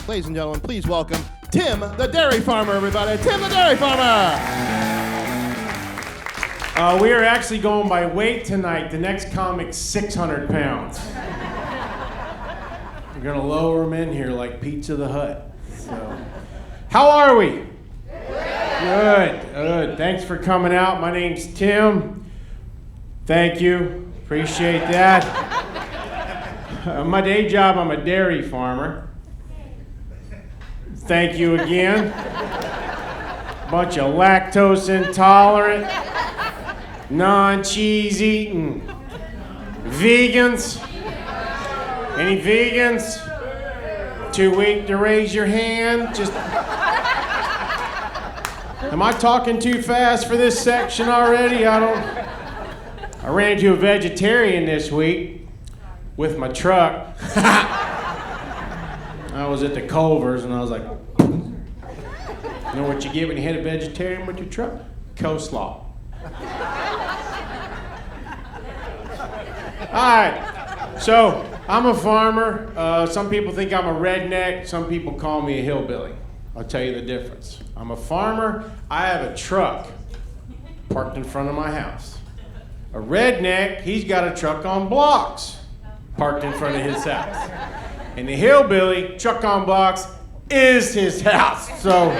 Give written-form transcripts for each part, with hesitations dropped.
Ladies and gentlemen, please welcome Tim the Dairy Farmer, everybody. Tim the Dairy Farmer! We are actually going by weight tonight. The next comic's 600 pounds. We're going to lower him in here like Pizza the Hut. So, how are we? Good. Thanks for coming out. My name's Tim. Thank you. Appreciate that. My day job, I'm a dairy farmer. Thank you again. Bunch of lactose intolerant, non-cheese eating vegans. Any vegans? Too weak to raise your hand? Just. Am I talking too fast for this section already? I ran into a vegetarian this week with my truck. I was at the Culver's and I was like, you know what you get when you hit a vegetarian with your truck? Coleslaw. All right, so I'm a farmer. Some people think I'm a redneck. Some people call me a hillbilly. I'll tell you the difference. I'm a farmer. I have a truck parked in front of my house. A redneck, he's got a truck on blocks parked in front of his house. And the hillbilly, truck on blocks, is his house. So,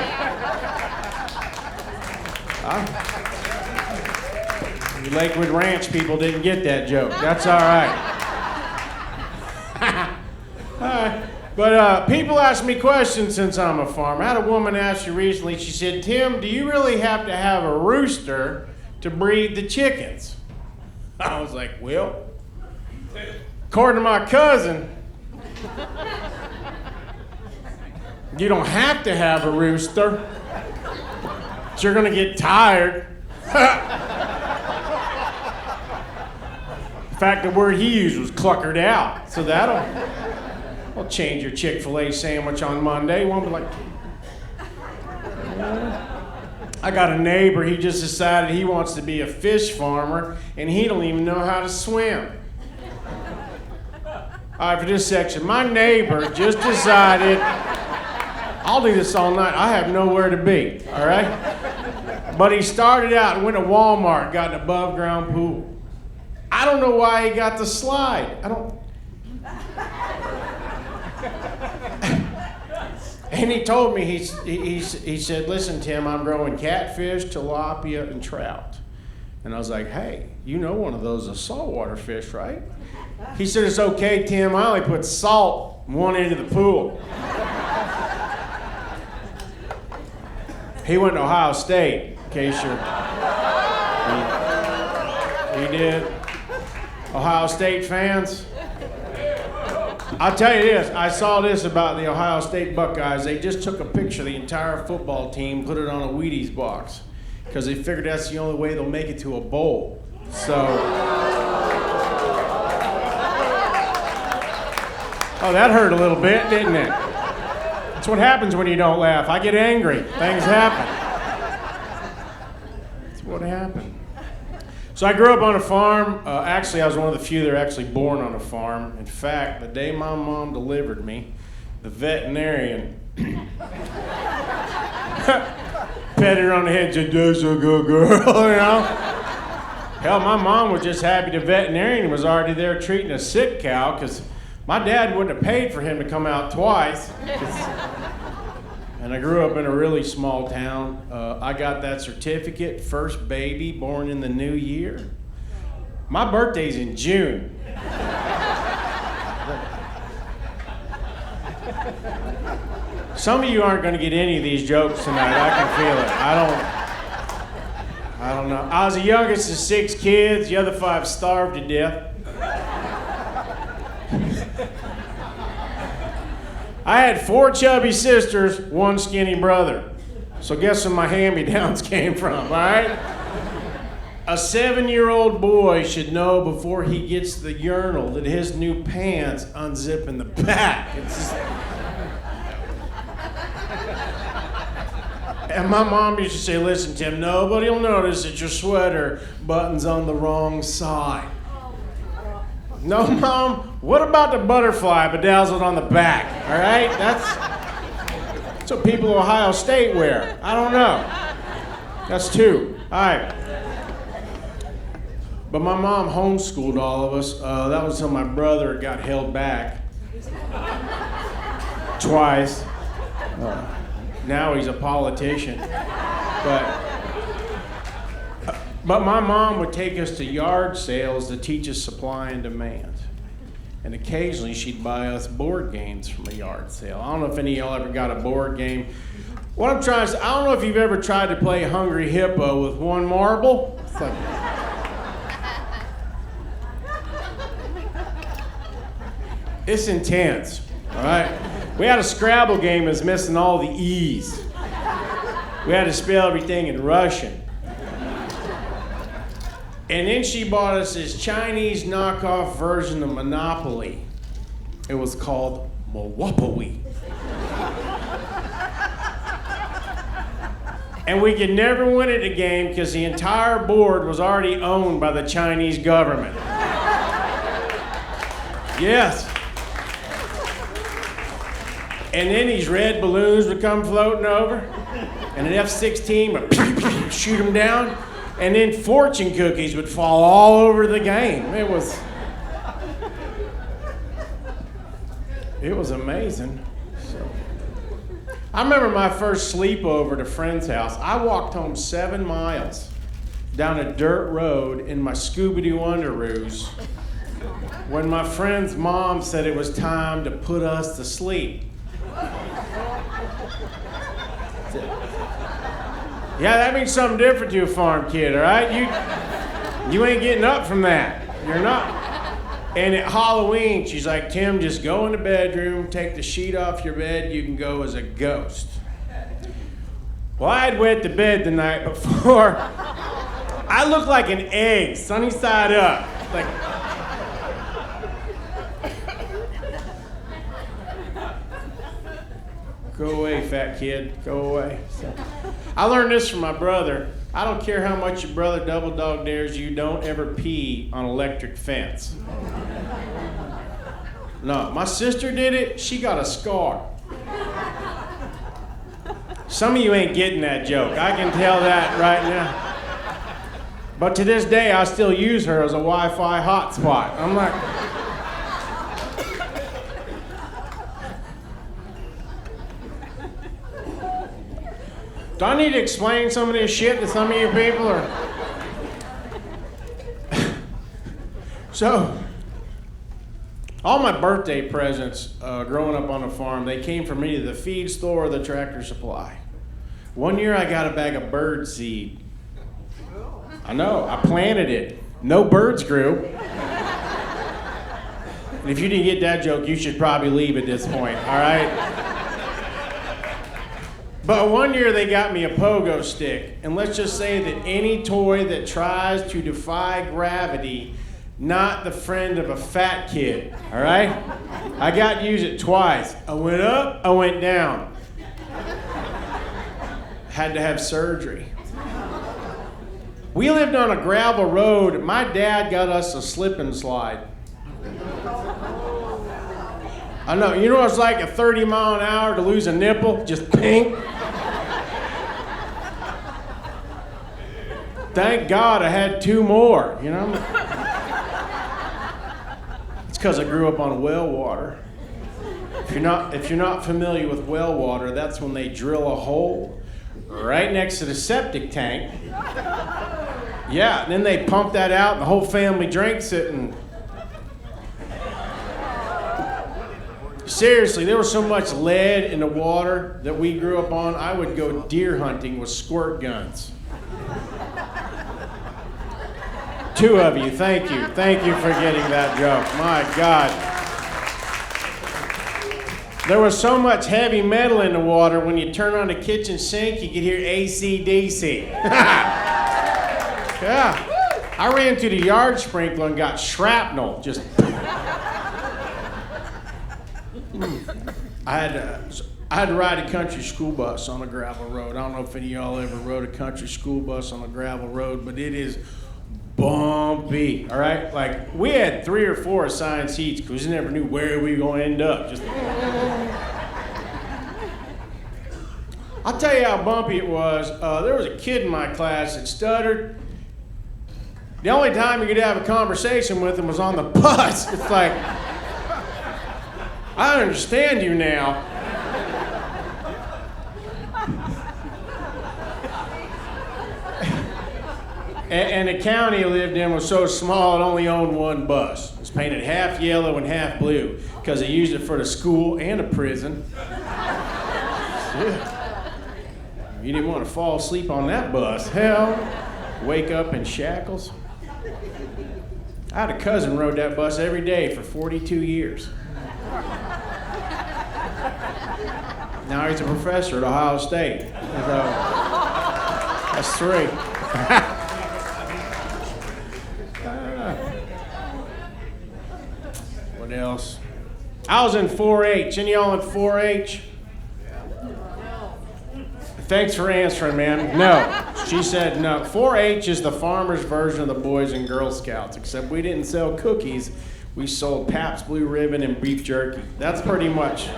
you Lakewood Ranch people didn't get that joke. That's all right. All right. But people ask me questions since I'm a farmer. I had a woman ask me recently, she said, Tim, do you really have to have a rooster to breed the chickens? I was like, well, according to my cousin, you don't have to have a rooster. But you're gonna get tired. In fact, the word he used was cluckered out. So that'll change your Chick-fil-A sandwich on Monday. Won't be like, I got a neighbor, he just decided he wants to be a fish farmer and he don't even know how to swim. All right, for this section, my neighbor just decided, I'll do this all night, I have nowhere to be, all right? But he started out and went to Walmart, got an above ground pool. I don't know why he got the slide. And he told me, he said, listen, Tim, I'm growing catfish, tilapia, and trout. And I was like, hey, you know one of those is saltwater fish, right? He said, it's okay, Tim, I only put salt in one end of the pool. He went to Ohio State, in case you're... He did. Ohio State fans? I'll tell you this, I saw this about the Ohio State Buckeyes. They just took a picture of the entire football team, put it on a Wheaties box, because they figured that's the only way they'll make it to a bowl. So, oh, that hurt a little bit, didn't it? That's what happens when you don't laugh. I get angry. Things happen. That's what happened. So I grew up on a farm. Actually, I was one of the few that were actually born on a farm. In fact, the day my mom delivered me, the veterinarian patted her on the head and said, that's a good girl, you know? Hell, my mom was just happy the veterinarian was already there treating a sick cow because my dad wouldn't have paid for him to come out twice. And I grew up in a really small town. I got that certificate, first baby born in the new year. My birthday's in June. Some of you aren't going to get any of these jokes tonight. I can feel it. I don't know. I was the youngest of 6 kids. The other 5 starved to death. I had 4 chubby sisters, 1 skinny brother. So guess where my hand-me-downs came from, all right? A 7-year-old boy should know before he gets to the urinal that his new pants unzip in the back. And my mom used to say, listen, Tim, nobody will notice that your sweater button's on the wrong side. No, Mom, what about the butterfly bedazzled on the back, all right? That's what people at Ohio State wear. I don't know. That's 2. All right. But my mom homeschooled all of us. That was until my brother got held back twice. Now he's a politician. But my mom would take us to yard sales to teach us supply and demand. And occasionally she'd buy us board games from a yard sale. I don't know if any of y'all ever got a board game. What I'm trying to say, I don't know if you've ever tried to play Hungry Hippo with 1 marble. It's like, it's intense, all right? We had a Scrabble game that's missing all the E's. We had to spell everything in Russian. And then she bought us this Chinese knockoff version of Monopoly. It was called Monopoly. And we could never win at the game because the entire board was already owned by the Chinese government. Yes. And then these red balloons would come floating over, and an F-16 would shoot them down. And then fortune cookies would fall all over the game. It was amazing. So, I remember my first sleepover at a friend's house. I walked home 7 miles down a dirt road in my Scooby-Doo underoos when my friend's mom said it was time to put us to sleep. Yeah, that means something different to a farm kid, all right? You ain't getting up from that. You're not. And at Halloween, she's like, Tim, just go in the bedroom, take the sheet off your bed, you can go as a ghost. Well, I had wet the bed the night before. I looked like an egg, sunny side up. Like, go away, fat kid, go away. So, I learned this from my brother. I don't care how much your brother double dog dares you, don't ever pee on electric fence. No, my sister did it, she got a scar. Some of you ain't getting that joke, I can tell that right now. But to this day, I still use her as a Wi-Fi hotspot. I'm like, do I need to explain some of this shit to some of you people? Or? So, all my birthday presents growing up on a farm, they came from either the feed store or the Tractor Supply. One year I got a bag of bird seed. I know, I planted it. No birds grew. And if you didn't get that joke, you should probably leave at this point, all right? But one year they got me a pogo stick, and let's just say that any toy that tries to defy gravity, not the friend of a fat kid, all right? I got to use it twice. I went up, I went down. Had to have surgery. We lived on a gravel road. My dad got us a slip and slide. I know, you know what it's like at 30 mile an hour to lose a nipple? Just pink. Thank God I had 2 more, you know? It's because I grew up on well water. If you're not familiar with well water, that's when they drill a hole right next to the septic tank. Yeah, and then they pump that out and the whole family drinks it, and seriously, there was so much lead in the water that we grew up on, I would go deer hunting with squirt guns. 2 of you, thank you. Thank you for getting that joke. My God. There was so much heavy metal in the water, when you turn on the kitchen sink, you could hear AC/DC. Yeah. I ran through the yard sprinkler and got shrapnel. Just. I had to ride a country school bus on a gravel road. I don't know if any of y'all ever rode a country school bus on a gravel road, but it is bumpy, all right? Like, we had 3 or 4 assigned seats because we never knew where we were going to end up. Just I'll tell you how bumpy it was. There was a kid in my class that stuttered. The only time you could have a conversation with him was on the bus. It's like, I understand you now. And the county he lived in was so small it only owned one bus. It was painted half yellow and half blue because they used it for the school and the prison. Yeah. You didn't want to fall asleep on that bus. Hell, wake up in shackles. I had a cousin who rode that bus every day for 42 years. Now he's a professor at Ohio State. So, that's 3. What else? I was in 4-H. Any y'all in 4-H? Thanks for answering, man. No. She said no. 4-H is the farmer's version of the Boys and Girl Scouts, except we didn't sell cookies. We sold Pabst Blue Ribbon and beef jerky. That's pretty much.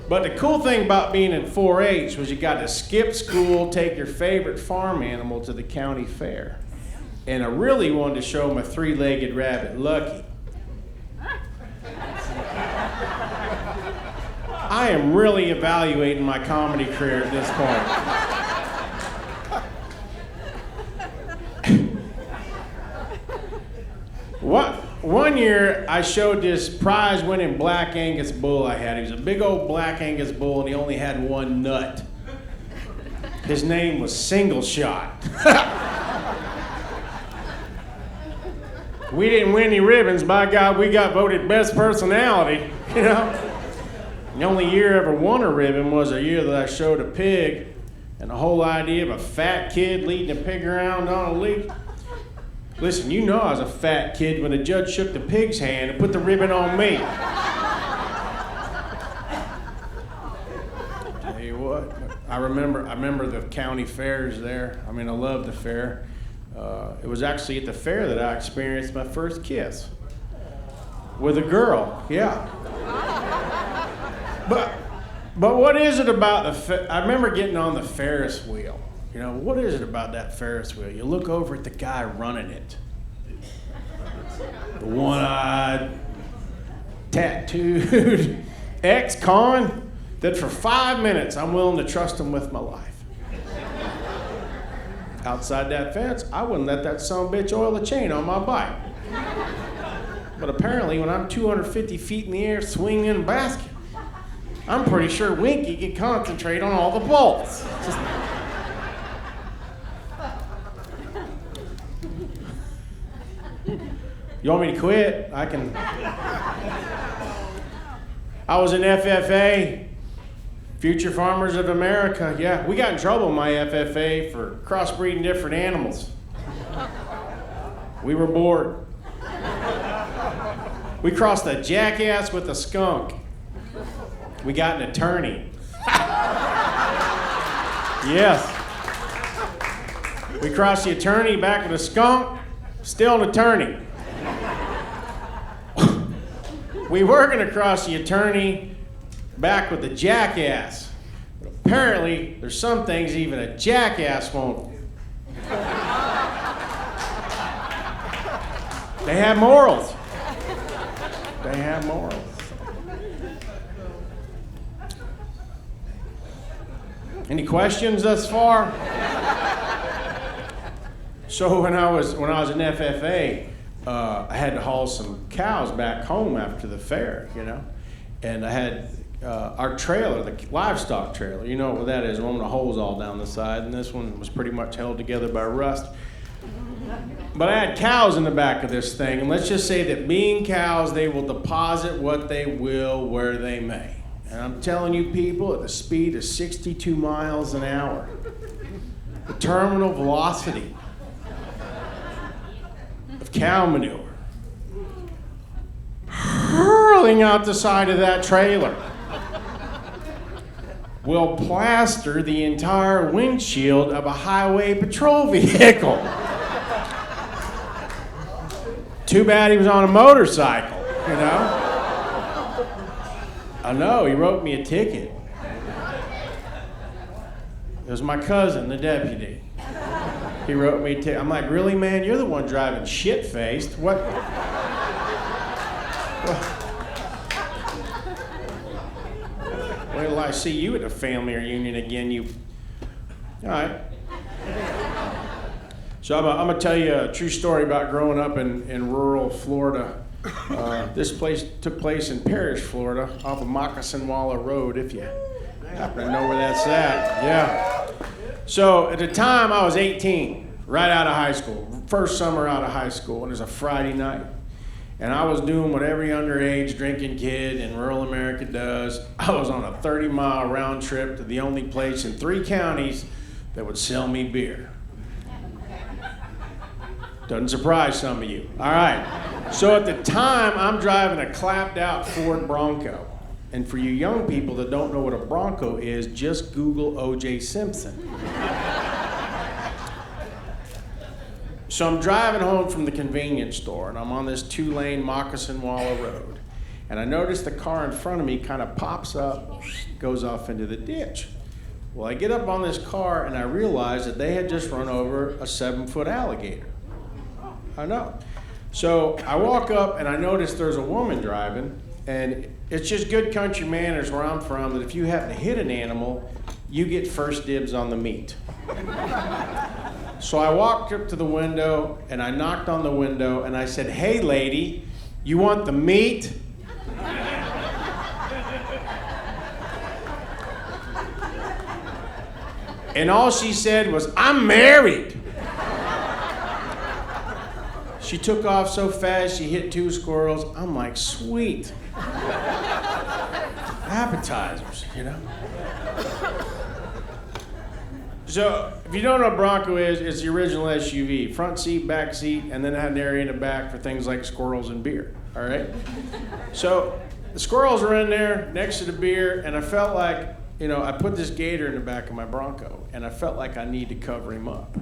But the cool thing about being in 4-H was you got to skip school, take your favorite farm animal to the county fair. And I really wanted to show him a 3-legged rabbit, Lucky. I am really evaluating my comedy career at this point. One year, I showed this prize-winning Black Angus bull I had. He was a big old Black Angus bull, and he only had one nut. His name was Single Shot. We didn't win any ribbons. By God, we got voted best personality, you know? The only year I ever won a ribbon was a year that I showed a pig, and the whole idea of a fat kid leading a pig around on a leash. Listen, you know I was a fat kid when the judge shook the pig's hand and put the ribbon on me. Tell you what, I remember the county fairs there. I mean, I loved the fair. It was actually at the fair that I experienced my first kiss with a girl. Yeah. But what is it about I remember getting on the Ferris wheel. You know, what is it about that Ferris wheel? You look over at the guy running it. The one-eyed, tattooed ex-con that for 5 minutes I'm willing to trust him with my life. Outside that fence, I wouldn't let that son of a bitch oil the chain on my bike. But apparently when I'm 250 feet in the air swinging a basket, I'm pretty sure Winky can concentrate on all the bolts. You want me to quit? I can. I was in FFA, Future Farmers of America. Yeah, we got in trouble in my FFA for crossbreeding different animals. We were bored. We crossed a jackass with a skunk. We got an attorney. Yes. We crossed the attorney back with a skunk, still an attorney. We were going to cross the attorney back with the jackass. But apparently, there's some things even a jackass won't. They have morals. They have morals. Any questions thus far? So when I was in FFA, I had to haul some cows back home after the fair, you know, and I had our trailer, the livestock trailer. You know what that is? One with the holes all down the side, and this one was pretty much held together by rust. But I had cows in the back of this thing, and let's just say that being cows, they will deposit what they will where they may. And I'm telling you people, at the speed of 62 miles an hour, the terminal velocity of cow manure hurling out the side of that trailer will plaster the entire windshield of a highway patrol vehicle. Too bad he was on a motorcycle, you know? I know, he wrote me a ticket. It was my cousin, the deputy. He wrote me a ticket. I'm like, really, man? You're the one driving shit-faced. What? Wait till I see you at a family reunion again, you. All right. So I'm going to tell you a true story about growing up in rural Florida. This place took place in Parrish, Florida, off of Moccasin Wallow Road, if you happen to know where that's at. Yeah. So at the time, I was 18, right out of high school, first summer out of high school, and it was a Friday night. And I was doing what every underage drinking kid in rural America does. I was on a 30-mile round trip to the only place in 3 counties that would sell me beer. Doesn't surprise some of you. All right. So at the time, I'm driving a clapped-out Ford Bronco. And for you young people that don't know what a Bronco is, just Google O.J. Simpson. So I'm driving home from the convenience store, and I'm on this 2-lane Moccasin Wallow Road. And I notice the car in front of me kind of pops up, goes off into the ditch. Well, I get up on this car, and I realize that they had just run over a 7-foot alligator. I know. So I walk up, and I notice there's a woman driving, and it's just good country manners where I'm from that if you happen to hit an animal, you get first dibs on the meat. So I walked up to the window, and I knocked on the window, and I said, "Hey, lady, you want the meat?" And all she said was, "I'm married." She took off so fast, she hit 2 squirrels. I'm like, sweet. Appetizers, you know? So, if you don't know what Bronco is, it's the original SUV. Front seat, back seat, and then it had an area in the back for things like squirrels and beer, all right? So, the squirrels were in there next to the beer, and I felt like, you know, I put this gator in the back of my Bronco, and I felt like I needed to cover him up.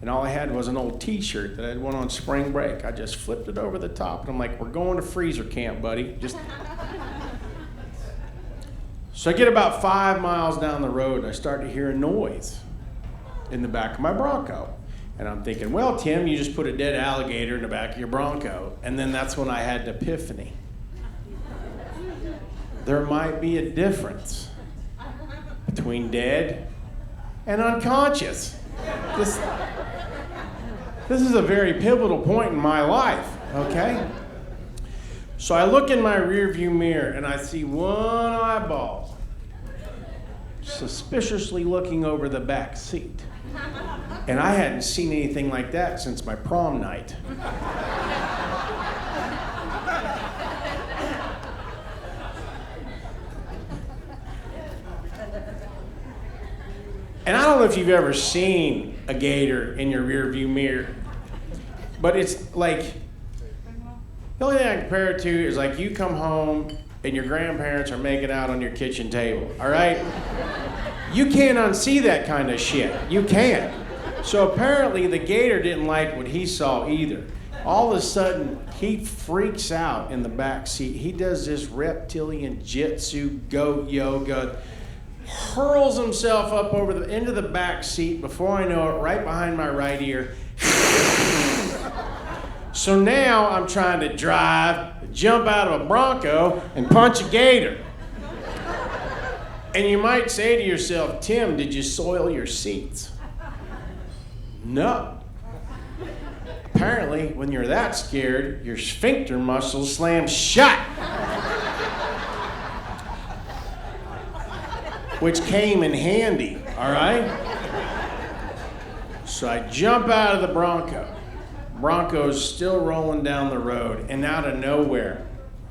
And all I had was an old t-shirt that I had won on spring break. I just flipped it over the top, and I'm like, we're going to freezer camp, buddy. So I get about 5 miles down the road, and I start to hear a noise in the back of my Bronco. And I'm thinking, well, Tim, you just put a dead alligator in the back of your Bronco. And then that's when I had an epiphany. There might be a difference between dead and unconscious. This is a very pivotal point in my life, okay? So I look in my rearview mirror and I see one eyeball suspiciously looking over the back seat. And I hadn't seen anything like that since my prom night. And I don't know if you've ever seen a gator in your rearview mirror, but it's like, the only thing I compare it to is like you come home and your grandparents are making out on your kitchen table, all right? You can't unsee that kind of shit. You can't. So apparently the gator didn't like what he saw either. All of a sudden, he freaks out in the back seat. He does this reptilian jitsu goat yoga, hurls himself up into the back seat. Before I know it, right behind my right ear. So now I'm trying to drive, jump out of a Bronco, and punch a gator. And you might say to yourself, Tim, did you soil your seats? No. Apparently, when you're that scared, your sphincter muscles slam shut. Which came in handy, all right? So I jump out of the Bronco. Bronco's still rolling down the road, and out of nowhere,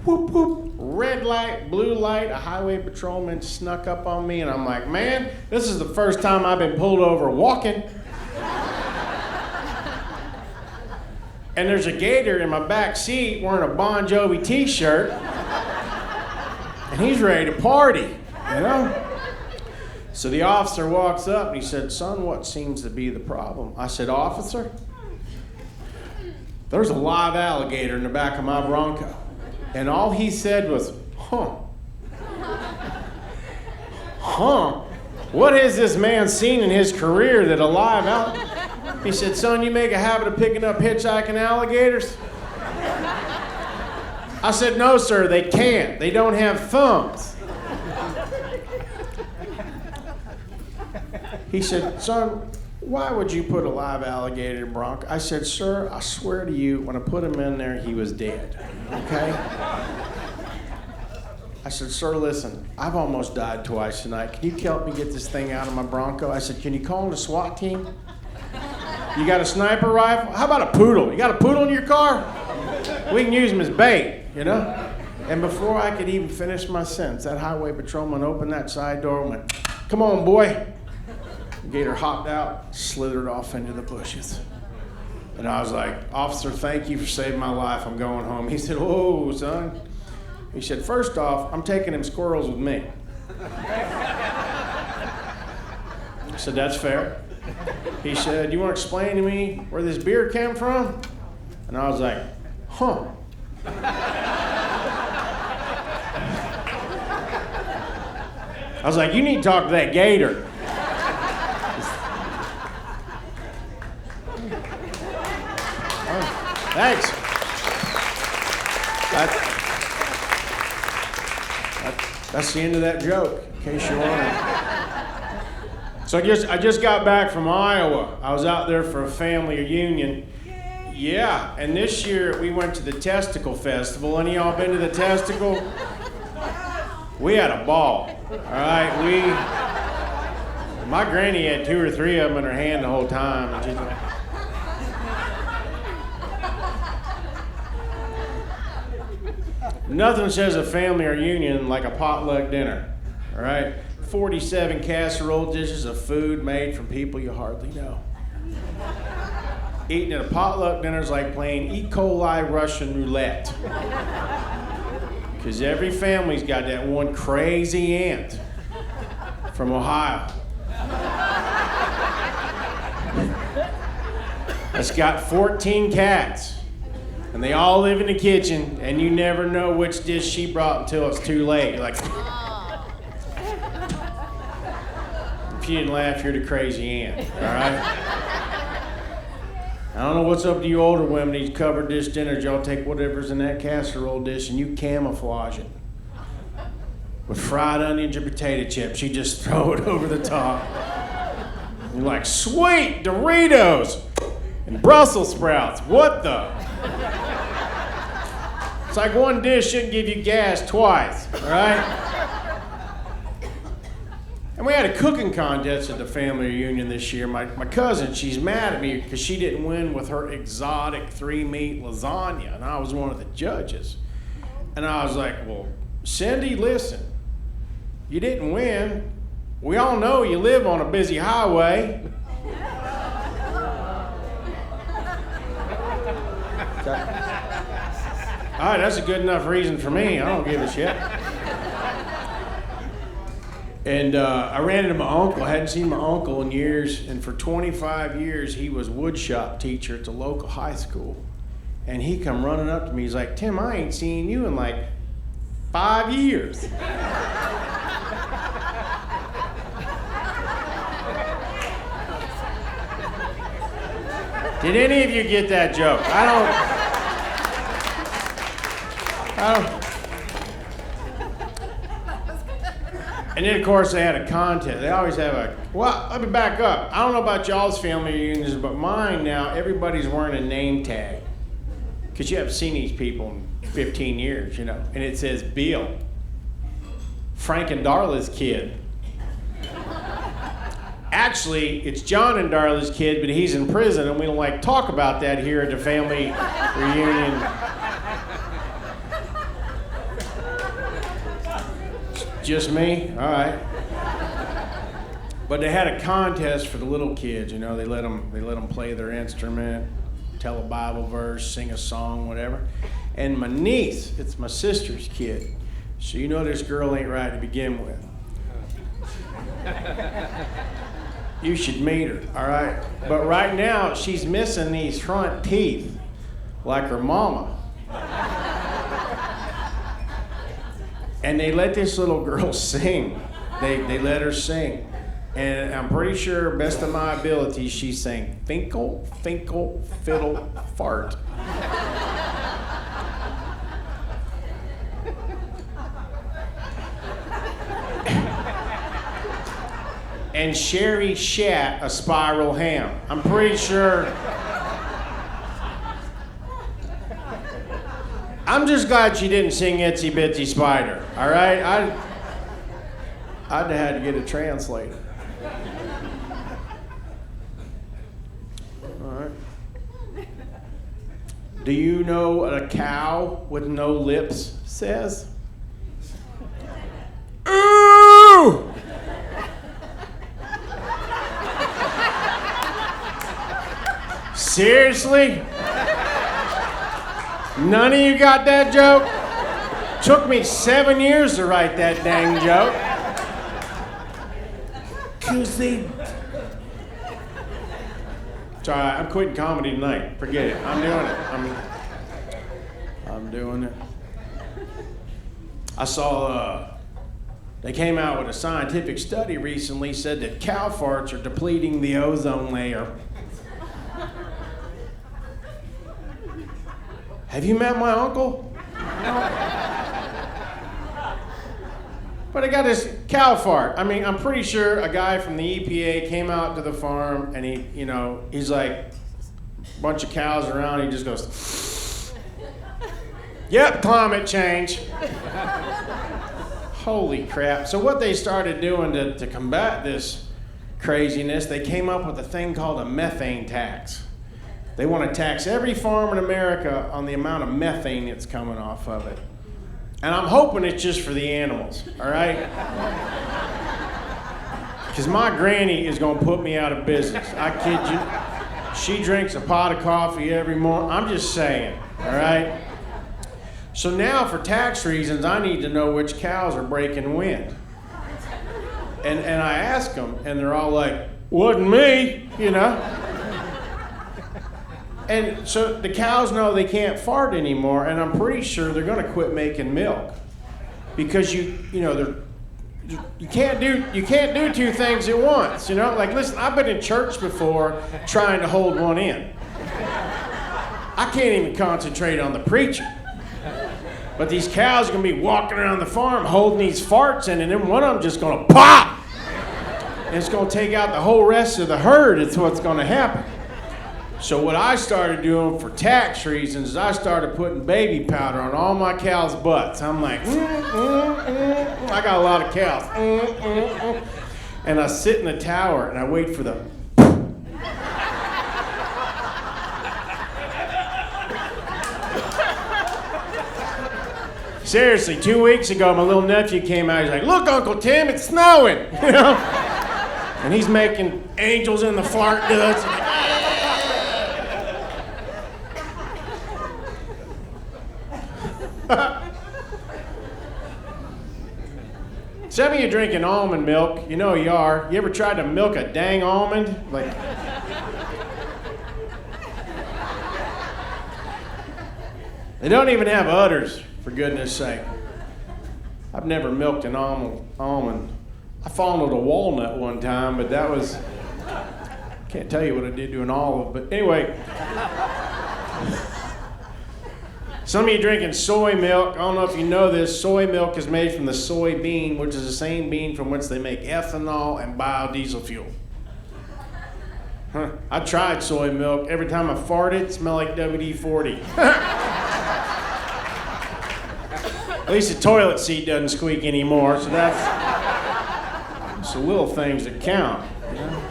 whoop, whoop, red light, blue light, a highway patrolman snuck up on me, and I'm like, man, this is the first time I've been pulled over walking. And there's a gator in my back seat wearing a Bon Jovi t-shirt, and he's ready to party, you know? So the officer walks up and he said, son, what seems to be the problem? I said, officer, there's a live alligator in the back of my Bronco. And all he said was, huh. Huh. what has this man seen in his career that a live alligator? He said, son, you make a habit of picking up hitchhiking alligators? I said, no, sir, they can't. They don't have thumbs. He said, son, why would you put a live alligator in Bronco? I said, sir, I swear to you, when I put him in there, he was dead, okay? I said, sir, listen, I've almost died twice tonight. Can you help me get this thing out of my Bronco? I said, can you call in the SWAT team? You got a sniper rifle? How about a poodle? You got a poodle in your car? We can use him as bait, you know? And before I could even finish my sentence, that highway patrolman opened that side door and went, come on, boy. The gator hopped out, slithered off into the bushes. And I was like, officer, thank you for saving my life. I'm going home. He said, whoa, son. He said, first off, I'm taking them squirrels with me. I said, that's fair. He said, you want to explain to me where this beer came from? And I was like, huh. I was like, you need to talk to that gator. Oh, thanks. That's the end of that joke, in case you're wondering. So I just got back from Iowa. I was out there for a family reunion. Yeah, and this year we went to the Testicle Festival. Any of y'all been to the Testicle? We had a ball, all right? My granny had 2 or 3 of them in her hand the whole time. And nothing says a family reunion like a potluck dinner, all right? 47 casserole dishes of food made from people you hardly know. Eating at a potluck dinner is like playing E. coli Russian roulette. Because every family's got that one crazy aunt from Ohio that's got 14 cats. And they all live in the kitchen, and you never know which dish she brought until it's too late. You're like, if you didn't laugh, you're the crazy aunt, all right? I don't know what's up to you older women, these covered dish dinners, y'all take whatever's in that casserole dish and you camouflage it. With fried onions and potato chips, you just throw it over the top. You're like, sweet Doritos and Brussels sprouts, what the? It's like one dish shouldn't give you gas twice, all right? And we had a cooking contest at the family reunion this year. My cousin, she's mad at me because she didn't win with her exotic 3-meat lasagna, and I was one of the judges. And I was like, well, Cindy, listen, you didn't win. We all know you live on a busy highway. All right, that's a good enough reason for me. I don't give a shit. And I ran into my uncle. I hadn't seen my uncle in years, and for 25 years, he was woodshop teacher at the local high school. And he come running up to me. He's like, Tim, I ain't seen you in like 5 years. Did any of you get that joke? I don't. And then, of course, they had a contest. They always have a, well, let me back up. I don't know about y'all's family reunions, but mine now, everybody's wearing a name tag. Because you haven't seen these people in 15 years, you know. And it says Bill, Frank and Darla's kid. Actually, it's John and Darla's kid, but he's in prison, and we don't like to talk about that here at the family reunion. Just me? All right. But they had a contest for the little kids, you know. They let them play their instrument, tell a Bible verse, sing a song, whatever. And my niece, it's my sister's kid. So you know this girl ain't right to begin with. You should meet her, all right? But right now, she's missing these front teeth like her mama. And they let this little girl sing. They let her sing. And I'm pretty sure, best of my ability, she's saying, "Finkle, finkle, fiddle, fart." And Sherry shat a spiral ham. I'm pretty sure. I'm just glad she didn't sing Itsy Bitsy Spider, all right? I'd have had to get it translated. All right. Do you know what a cow with no lips says? Ooh! Seriously? None of you got that joke? Took me 7 years to write that dang joke. 'Cause they... It's all right, I'm quitting comedy tonight. Forget it. I'm doing it. I'm doing it. I saw, they came out with a scientific study recently, said that cow farts are depleting the ozone layer. Have you met my uncle? But I got this cow fart. I mean, I'm pretty sure a guy from the EPA came out to the farm and he's like, a bunch of cows around, he just goes, "Yep, climate change." Holy crap. So what they started doing to combat this craziness, they came up with a thing called a methane tax. They want to tax every farm in America on the amount of methane that's coming off of it. And I'm hoping it's just for the animals, all right? Because my granny is going to put me out of business. I kid you. She drinks a pot of coffee every morning. I'm just saying, all right? So now, for tax reasons, I need to know which cows are breaking wind. And I ask them, and they're all like, "Wasn't me," you know? And so the cows know they can't fart anymore, and I'm pretty sure they're going to quit making milk, because you can't do two things at once. You know, like, listen, I've been in church before trying to hold one in. I can't even concentrate on the preacher. But these cows are going to be walking around the farm holding these farts in, and then one of them just going to pop, and it's going to take out the whole rest of the herd. It's what's going to happen. So what I started doing for tax reasons is I started putting baby powder on all my cows' butts. I'm like, I got a lot of cows. And I sit in the tower and I wait for the... Seriously, 2 weeks ago, my little nephew came out. He's like, "Look, Uncle Tim, it's snowing." You know? And he's making angels in the fart ducts. Some of you drinking almond milk, you know you are. You ever tried to milk a dang almond? Like, they don't even have udders, for goodness sake. I've never milked an almond. I followed a walnut one time, but that was, can't tell you what I did to an olive, but anyway. Some of you drinking soy milk. I don't know if you know this. Soy milk is made from the soy bean, which is the same bean from which they make ethanol and biodiesel fuel. Huh. I tried soy milk. Every time I farted, it smelled like WD-40. At least the toilet seat doesn't squeak anymore, so that's the little things that count. You know?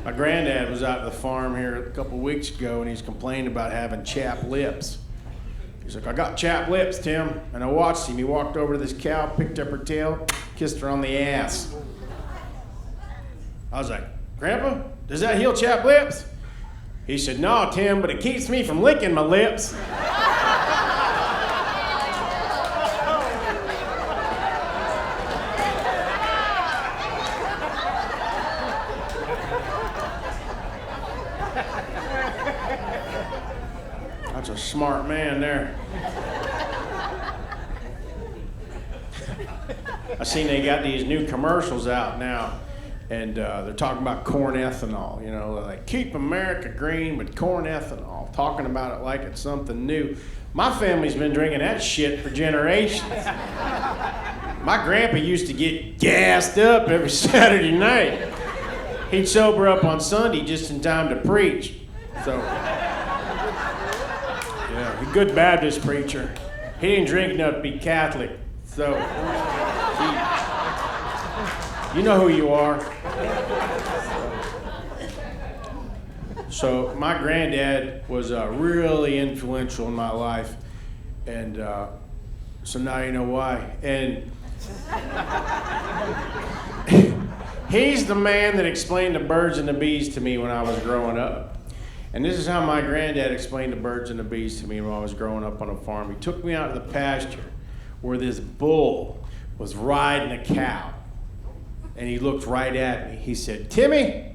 My granddad was out at the farm here a couple weeks ago, and he's complaining about having chapped lips. He's like, "I got chapped lips, Tim." And I watched him. He walked over to this cow, picked up her tail, kissed her on the ass. I was like, "Grandpa, does that heal chapped lips?" He said, "No, Tim, but it keeps me from licking my lips." That's a smart man there. I seen they got these new commercials out now, and they're talking about corn ethanol. You know, like keep America green with corn ethanol, talking about it like it's something new. My family's been drinking that shit for generations. My grandpa used to get gassed up every Saturday night. He'd sober up on Sunday just in time to preach. So, yeah, a good Baptist preacher. He didn't drink enough to be Catholic. So, you know who you are. So my granddad was really influential in my life, and so now you know why. And he's the man that explained the birds and the bees to me when I was growing up. And this is how my granddad explained the birds and the bees to me when I was growing up on a farm. He took me out to the pasture where this bull was riding a cow. And he looked right at me. He said, "Timmy,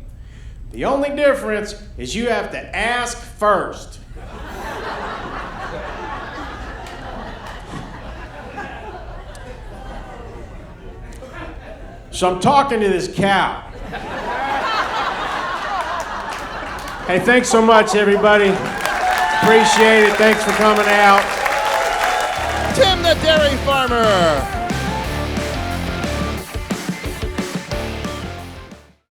the only difference is you have to ask first." So I'm talking to this cow. Hey, thanks so much, everybody. Appreciate it. Thanks for coming out. Tim the Dairy Farmer.